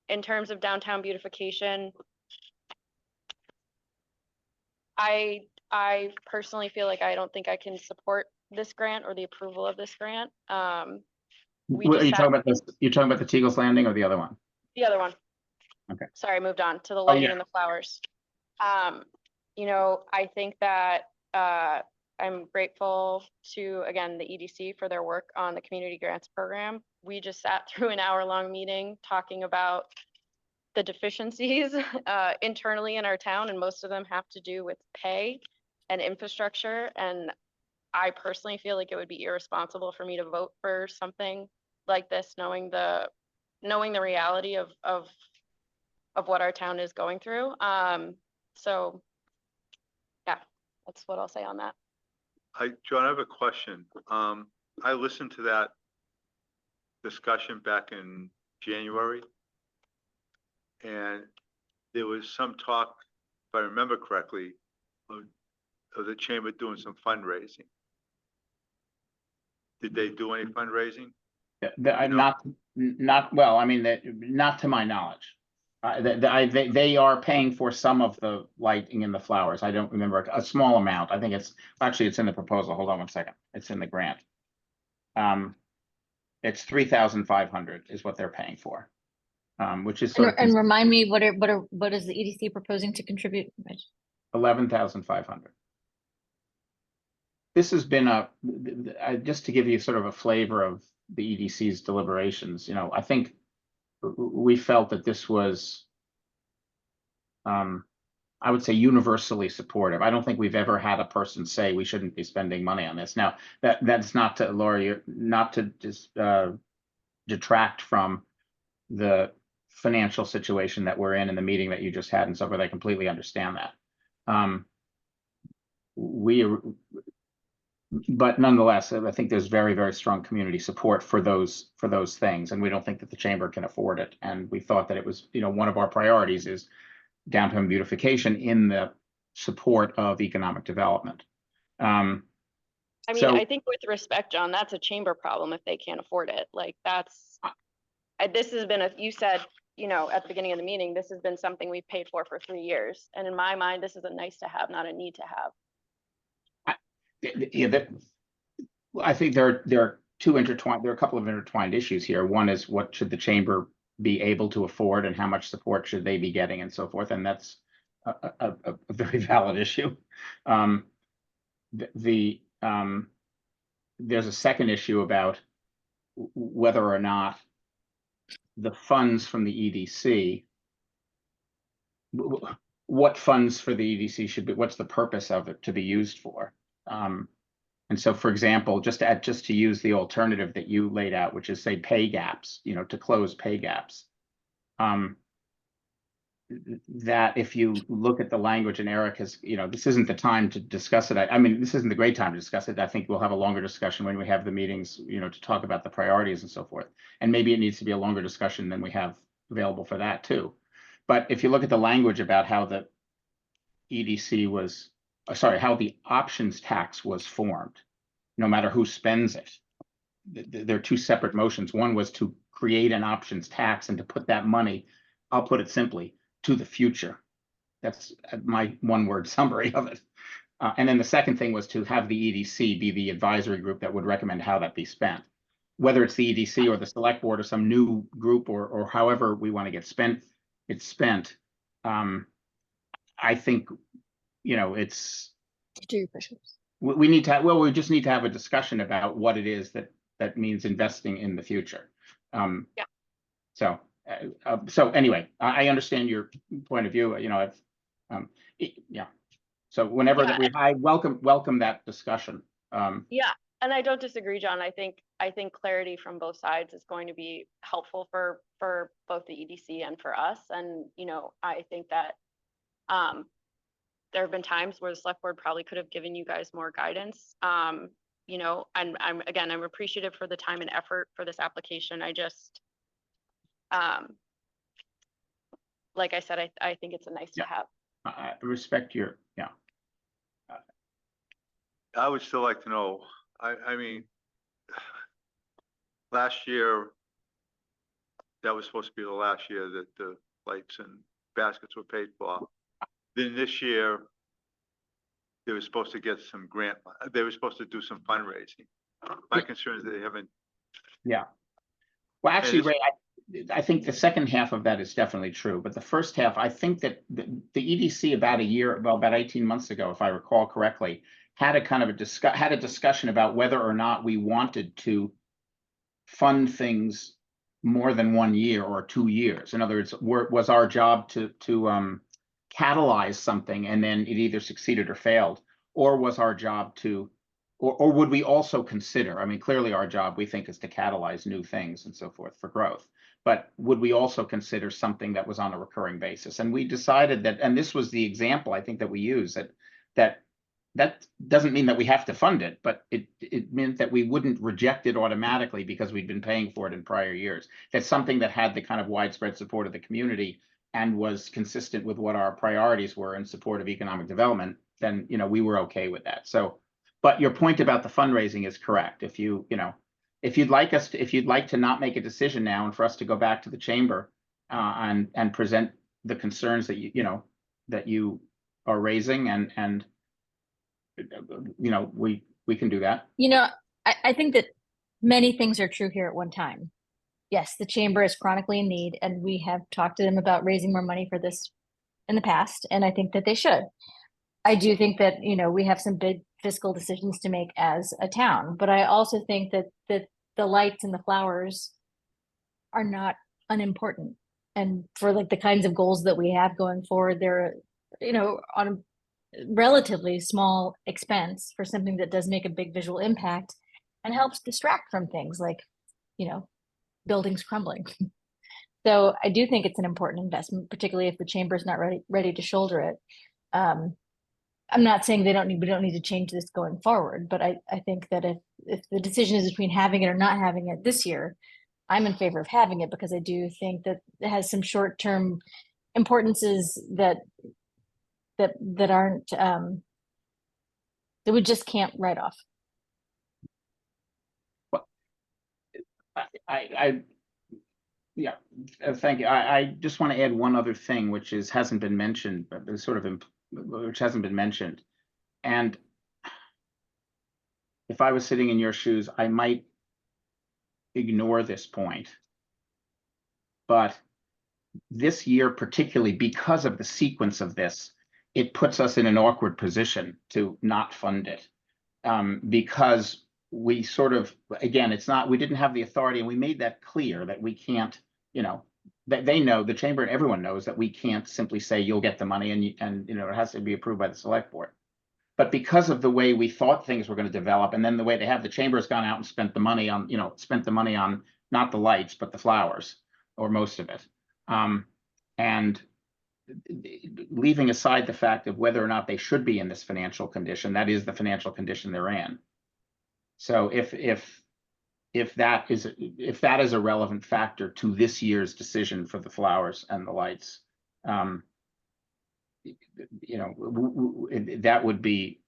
In terms of downtown beautification, I personally feel like I don't think I can support this grant or the approval of this grant. What are you talking about? You're talking about the Teagle's Landing or the other one? The other one. Okay. Sorry, I moved on to the lighting yeah. and the flowers. You know, I think that I'm grateful to, again, the EDC for their work on the community grants program. We just sat through an hour-long meeting talking about the deficiencies internally in our town, and most of them have to do with pay and infrastructure. And I personally feel like it would be irresponsible for me to vote for something like this, knowing the reality of what our town is going through. So yeah, that's what I'll say on that. John, I have a question. I listened to that discussion back in January. And there was some talk, if I remember correctly, of the chamber doing some fundraising. Did they do any fundraising? Not well. I mean, not to my knowledge. They are paying for some of the lighting and the flowers. I don't remember a small amount. I think it's in the proposal. Hold on one second. It's in the grant. It's $3,500 is what they're paying for, which is sort of And remind me, what is the EDC proposing to contribute? $11,500. This has been just to give you sort of a flavor of the EDC's deliberations. You know, I think we felt that this was, I would say, universally supportive. I don't think we've ever had a person say we shouldn't be spending money on this. Now, that's not to, Laura, not to just detract from the financial situation that we're in the meeting that you just had and so forth. I completely understand that. But nonetheless, I think there's very, very strong community support for those things, and we don't think that the chamber can afford it. And we thought that it was, you know, one of our priorities is downtown beautification in the support of economic development. I mean, I think with respect, John, that's a chamber problem if they can't afford it. Like this has been you said, you know, at the beginning of the meeting, this has been something we've paid for 3 years. And in my mind, this is a nice to have, not a need to have. Yeah, I think there are a couple of intertwined issues here. One is, what should the chamber be able to afford and how much support should they be getting and so forth. And that's a very valid issue. There's a second issue about whether or not the funds from the EDC, what funds for the EDC should be, what's the purpose of it to be used for? And so, for example, just to use the alternative that you laid out, which is, say, pay gaps, you know, to close pay gaps. That if you look at the language, and Eric has, you know, this isn't the time to discuss it. I mean, this isn't the great time to discuss it. I think we'll have a longer discussion when we have the meetings, you know, to talk about the priorities and so forth. And maybe it needs to be a longer discussion than we have available for that too. But if you look at the language about how the EDC was, how the options tax was formed, no matter who spends it, there are two separate motions. One was to create an options tax and to put that money I'll put it simply, to the future. That's my one-word summary of it. And then the second thing was to have the EDC be the advisory group that would recommend how that be spent. Whether it's the EDC or the select board or some new group or however we want to get it's spent. I think, it's, Do your push-ups. we need to, we just need to have a discussion about what it is that means investing in the future. Yeah. So anyway, I understand your point of view, yeah. So whenever Yeah. I welcome that discussion. Yeah, and I don't disagree, John. I think clarity from both sides is going to be helpful for both the EDC and for us. And, I think that there have been times where the select board probably could have given you guys more guidance. And I'm appreciative for the time and effort for this application. I just, like I said, I think it's a nice to have. I respect your, yeah. I would still like to know, I mean, last year, that was supposed to be the last year that the lights and baskets were paid for. Then this year, they were supposed to get some grant, they were supposed to do some fundraising. My concern is they haven't. Yeah. Well, actually, it's- Ray, I think the second half of that is definitely true, but the first half, I think that the EDC about 18 months ago, if I recall correctly, had a kind of a discussion about whether or not we wanted to fund things more than 1 year or 2 years. In other words, was our job to catalyze something and then it either succeeded or failed, or was our job to, or would we also consider, I mean, clearly our job, we think, is to catalyze new things and so forth for growth. But would we also consider something that was on a recurring basis? And we decided that, and this was the example I think that we use, that doesn't mean that we have to fund it, but it meant that we wouldn't reject it automatically because we'd been paying for it in prior years. That's something that had the kind of widespread support of the community and was consistent with what our priorities were in support of economic development, then, we were okay with that. So, but your point about the fundraising is correct. If if you'd like to not make a decision now and for us to go back to the chamber and present the concerns that you are raising and we can do that. I think that many things are true here at one time. Yes, the chamber is chronically in need, and we have talked to them about raising more money for this in the past, and I think that they should. I do think that, we have some big fiscal decisions to make as a town, but I also think that the lights and the flowers are not unimportant. And for like the kinds of goals that we have going forward, they're, on a relatively small expense for something that does make a big visual impact and helps distract from things like, buildings crumbling. So I do think it's an important investment, particularly if the chamber is not ready to shoulder it. I'm not saying we don't need to change this going forward, but I think that if the decision is between having it or not having it this year, I'm in favor of having it because I do think that it has some short-term importances that aren't that we just can't write off. Yeah, thank you. I just want to add one other thing, which hasn't been mentioned, but which hasn't been mentioned. And if I was sitting in your shoes, I might ignore this point. But this year, particularly because of the sequence of this, it puts us in an awkward position to not fund it. Because we sort of, again, we didn't have the authority, and we made that clear that we can't, that they know, the chamber and everyone knows that we can't simply say you'll get the money and it has to be approved by the select board. But because of the way we thought things were going to develop, and then the way the chamber has gone out and spent the money on, not the lights, but the flowers, or most of it. And leaving aside the fact of whether or not they should be in this financial condition, that is the financial condition they're in. So if that is a relevant factor to this year's decision for the flowers and the lights, that would be,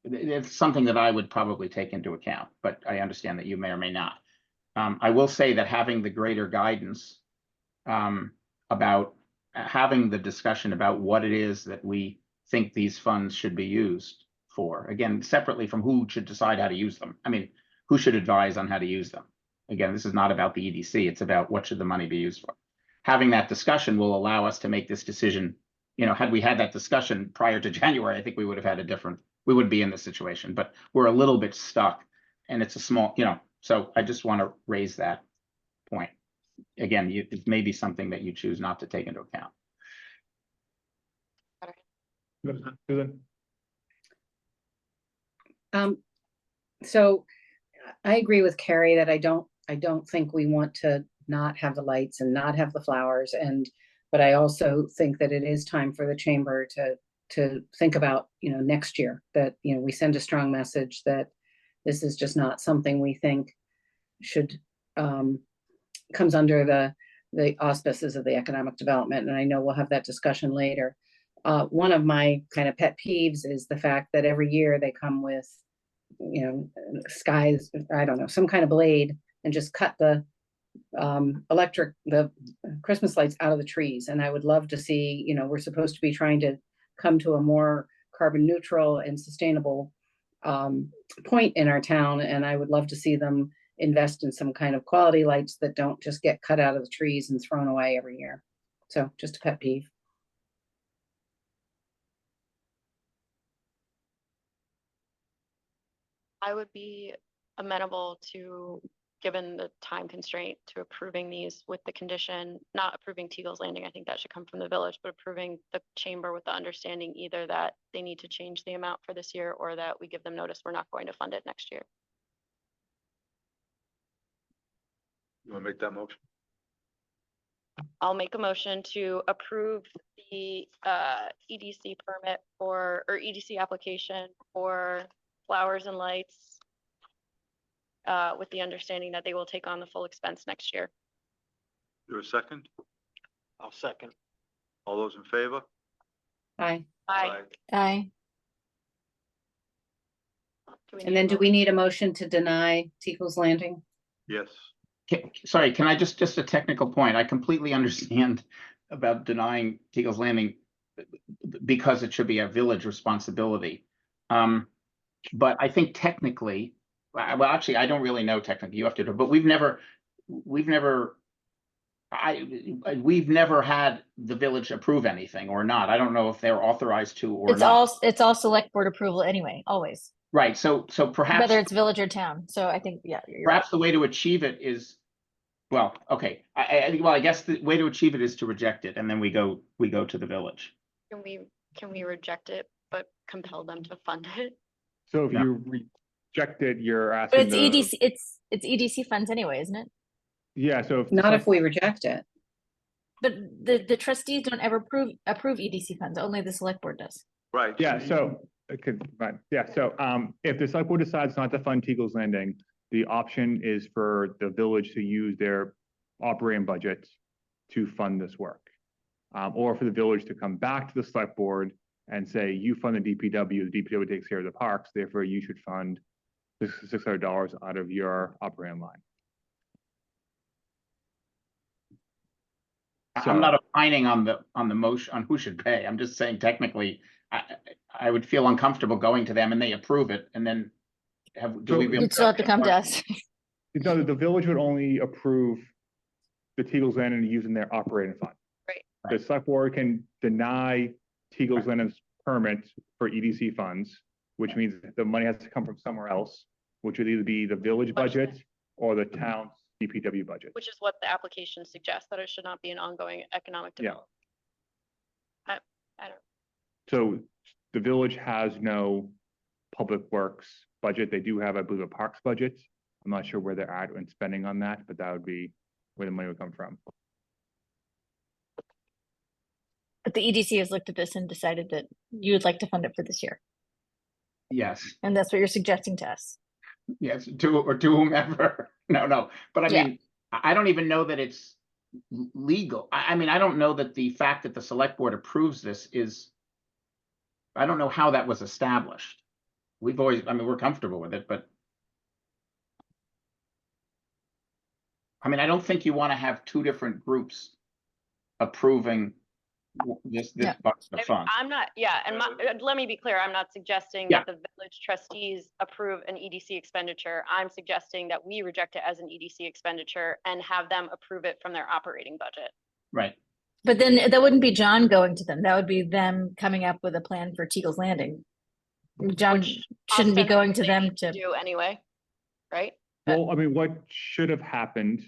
it's something that I would probably take into account, but I understand that you may or may not. I will say that having the greater guidance about having the discussion about what it is that we think these funds should be used for. Again, separately from who should decide how to use them. I mean, who should advise on how to use them? Again, this is not about the EDC. It's about what should the money be used for. Having that discussion will allow us to make this decision. You know, had we had that discussion prior to January, I think we would have had we would be in this situation, but we're a little bit stuck and it's a small, so I just want to raise that point. Again, it may be something that you choose not to take into account. Susan? So I agree with Carrie that I don't think we want to not have the lights and not have the flowers, but I also think that it is time for the chamber to think about, next year, that, we send a strong message that this is just not something we think should, comes under the auspices of the economic development. And I know we'll have that discussion later. One of my kind of pet peeves is the fact that every year they come with, skies, I don't know, some kind of blade and just cut the Christmas lights out of the trees. And I would love to see, we're supposed to be trying to come to a more carbon neutral and sustainable point in our town. And I would love to see them invest in some kind of quality lights that don't just get cut out of the trees and thrown away every year. So just a pet peeve. I would be amenable to, given the time constraint, to approving these with the condition, not approving Teagle's Landing. I think that should come from the village, but approving the chamber with the understanding either that they need to change the amount for this year or that we give them notice we're not going to fund it next year. You want to make that motion? I'll make a motion to approve the EDC permit or EDC application for flowers and lights with the understanding that they will take on the full expense next year. There a second? I'll second. All those in favor? Aye. Aye. Aye. And then do we need a motion to deny Teagle's Landing? Yes. Sorry, can I just a technical point? I completely understand about denying Teagle's Landing because it should be a village responsibility. But I think technically, well, actually, I don't really know technically. You have to do, but we've never had the village approve anything or not. I don't know if they're authorized to or not. It's all select board approval anyway, always, Right. So perhaps whether it's village or town. So I think, yeah, you're right. perhaps the way to achieve it is, well, okay. I guess the way to achieve it is to reject it, and then we go to the village. Can we reject it but compel them to fund it? So if Yeah. you reject it, you're But asking it's EDC, it's EDC funds anyway, isn't it? Yeah, so if Not if we reject it. But the trustees don't ever approve EDC funds, only the select board does. Right. Yeah, so it could, right, yeah, so if the select board decides not to fund Teagle's Landing, the option is for the village to use their operating budget to fund this work. Or for the village to come back to the select board and say, you fund the DPW takes care of the parks, therefore you should fund $600 out of your operating line. So- I'm not opining on the motion on who should pay. I'm just saying technically, I would feel uncomfortable going to them and they approve it and then do we really? You'd still have to come to us. No, the village would only approve the Teagle's Landing using their operating fund. Right. The select board can deny Teagle's Landing's permit for EDC funds, which means the money has to come from somewhere else, which would either be the village budget or the town's DPW budget. Which is what the application suggests, that it should not be an ongoing economic Yeah. development. I don't. So the village has no public works budget. They do have, I believe, a parks budget. I'm not sure where they're at in spending on that, but that would be where the money would come from. But the EDC has looked at this and decided that you would like to fund it for this year. Yes, And that's what you're suggesting to us. yes, to whomever. No, but I Yeah. mean, I don't even know that it's legal. I mean, I don't know that the fact that the select board approves this is, I don't know how that was established. We've always, I mean, we're comfortable with it, but I mean, I don't think you want to have two different groups approving this Yeah. bucket of funds. I'm not, yeah, and let me be clear, I'm not suggesting Yeah. that the village trustees approve an EDC expenditure. I'm suggesting that we reject it as an EDC expenditure and have them approve it from their operating budget. Right. But then that wouldn't be John going to them. That would be them coming up with a plan for Teagle's Landing. John Which shouldn't be going to ostensibly them they to. do anyway, right? Well, I mean, what should have happened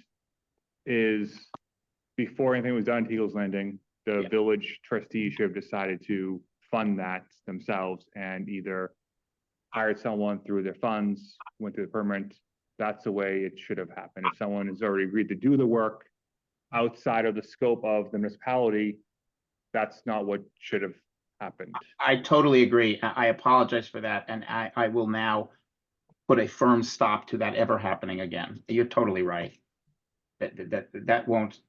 is before anything was done at Eagles Landing, the village trustees should have decided to fund that themselves and either hired someone through their funds, went through the permit. That's the way it should have happened. If someone has already agreed to do the work outside of the scope of the municipality, that's not what should have happened. I totally agree. I apologize for that, and I will now put a firm stop to that ever happening again. You're totally right. That won't.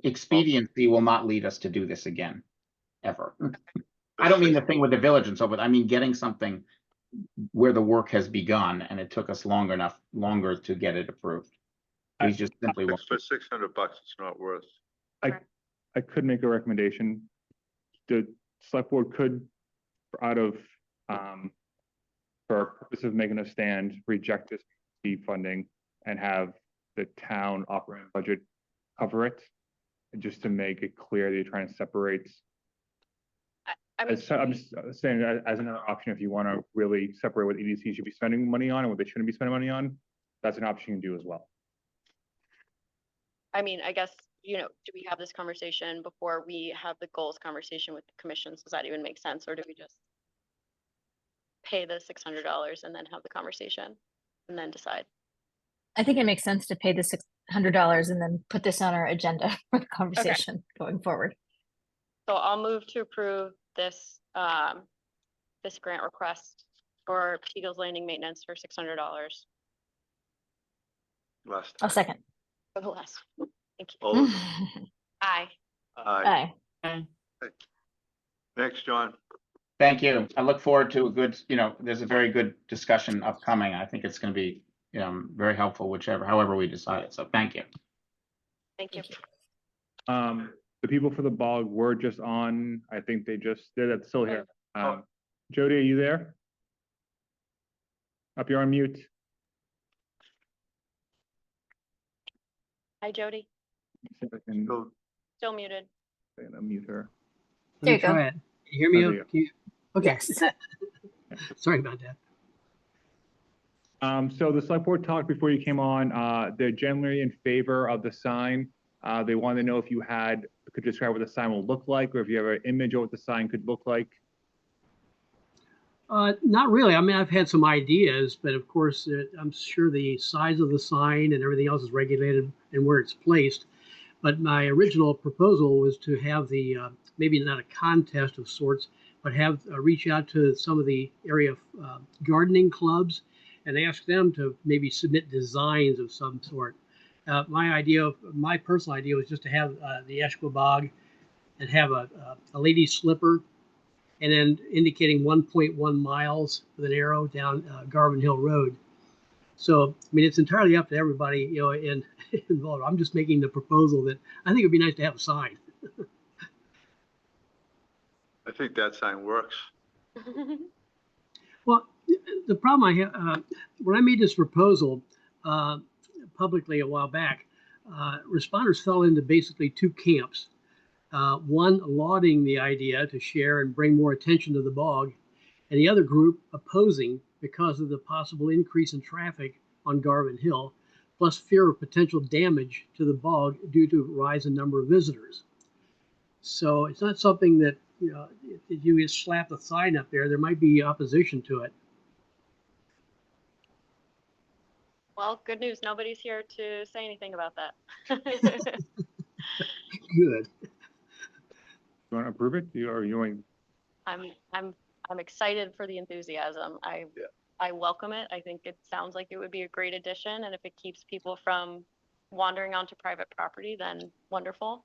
Expediency will not lead us to do this again, ever. I don't mean the thing with the village and so forth. I mean getting something where the work has begun and it took us longer to get it approved. We just simply won't. For $600, it's not worth. I could make a recommendation. The select board could, out of, for purpose of making a stand, reject this deep funding and have the town operating budget cover it, just to make it clear that you're trying to separate. I mean, I'm just saying that as another option, if you want to really separate what EDC should be spending money on and what they shouldn't be spending money on, that's an option you can do as well. I mean, I guess, you know, do we have this conversation before we have the goals conversation with the commissions? Does that even make sense? Or do we just pay the $600 and then have the conversation and then decide? I think it makes sense to pay the $600 and then put this on our agenda for the conversation going forward. So I'll move to approve this, this grant request for Teagle's Landing maintenance for $600 Last I'll time. second. for the last. Thank you. All those- Aye. Aye. Aye. Thanks, John. Thank you. I look forward to a good, there's a very good discussion upcoming. I think it's going to be, very helpful, however we decide. So thank you. Thank you. The people for the bog were just on, I think they're still here. Jody, are you there? Up, you're on mute. Hi, Jody. See if I can So Still muted. unmute her. There you Let me try go. it. Can you hear me? Oh, there you go. Can you- Okay, Yes. sorry about that. So the select board talked before you came on, they're generally in favor of the sign. They wanted to know if you could describe what the sign will look like, or if you have an image of what the sign could look like. Not really. I mean, I've had some ideas, but of course, I'm sure the size of the sign and everything else is regulated and where it's placed. But my original proposal was to have maybe not a contest of sorts, but reach out to some of the area gardening clubs and ask them to maybe submit designs of some sort. My personal idea was just to have the Esquibog and have a lady's slipper and then indicating 1.1 miles with an arrow down Garvin Hill Road. So, I mean, it's entirely up to everybody, involved. I'm just making the proposal that I think it'd be nice to have a sign. I think that sign works. Well, the problem I have, when I made this proposal publicly a while back, responders fell into basically two camps. One lauding the idea to share and bring more attention to the bog, and the other group opposing because of the possible increase in traffic on Garvin Hill, plus fear of potential damage to the bog due to a rise in number of visitors. So it's not something that, if you just slap a sign up there might be opposition to it. Well, good news. Nobody's here to say anything about that. Good. You want to approve it? You want? I'm excited for the enthusiasm. I welcome it. I think it sounds like it would be a great addition, and if it keeps people from wandering onto private property, then wonderful.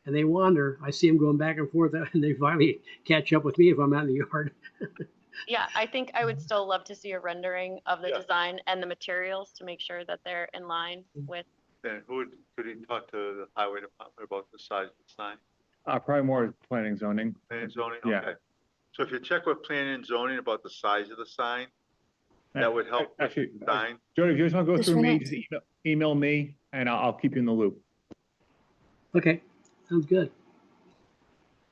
And they wander. I see them going back and forth, and they finally catch up with me if I'm out in the yard. Yeah, I think I would still love to see a rendering of the design and the materials to make sure that they're in line with And could he talk to the highway department about the size of the sign? Probably more planning and zoning. Planning and zoning, Yeah. okay. So if you check with planning and zoning about the size of the sign, that would help with the Actually, sign. Jody, if you just want to go Just through me, relax. just email me and I'll keep you in the loop. Okay, sounds good.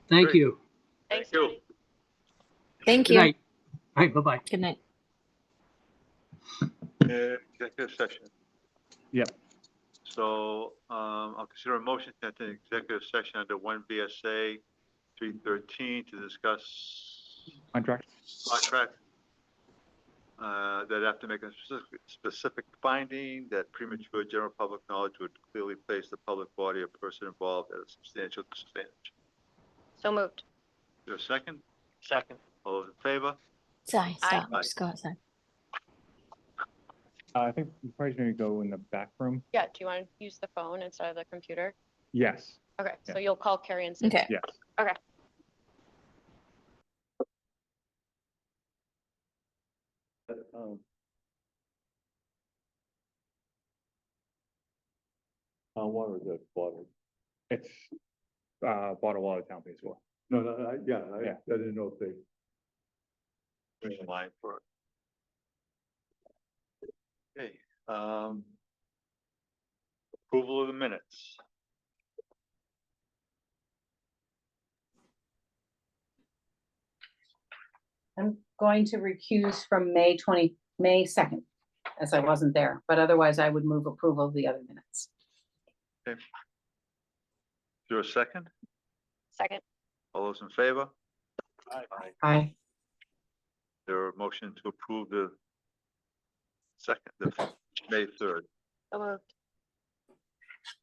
Thank Great. you. Thanks, Thank you. Tony. Thank Good you. night. All right, bye-bye. Good night. Executive session. Yep. So, I'll consider a motion to enter executive session under one VSA 313 to discuss Contract. contract. That have to make a specific finding that premature general public knowledge would clearly place the public body or person involved at a substantial disadvantage. So moved. Is there a second? Second. All those in favor? Sorry, stop. Aye. Just go outside. I think we probably need to go in the back room. Yeah, do you want to use the phone instead of the computer? Yes, Okay, so Yeah. you'll call Carrie and Cindy. Okay. yes. Okay. Water, good water. It's, bottled water town pays for. No, yeah, Yeah. I didn't know if they. Line for it. Okay, approval of the minutes. I'm going to recuse from May 2nd, as I wasn't there, but otherwise I would move approval of the other minutes. Is there a second? Second. All those in favor? Aye. There a motion to approve the May 3rd. So moved.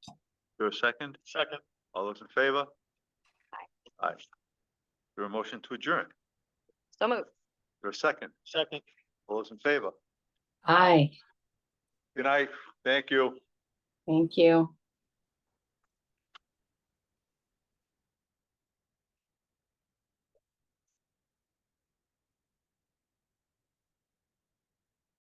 Is there a second? Second. All those in favor? Aye. Aye. There a motion to adjourn. Is So moved. there a second? Second. All those in favor? Aye. Good night. Thank you. Thank you.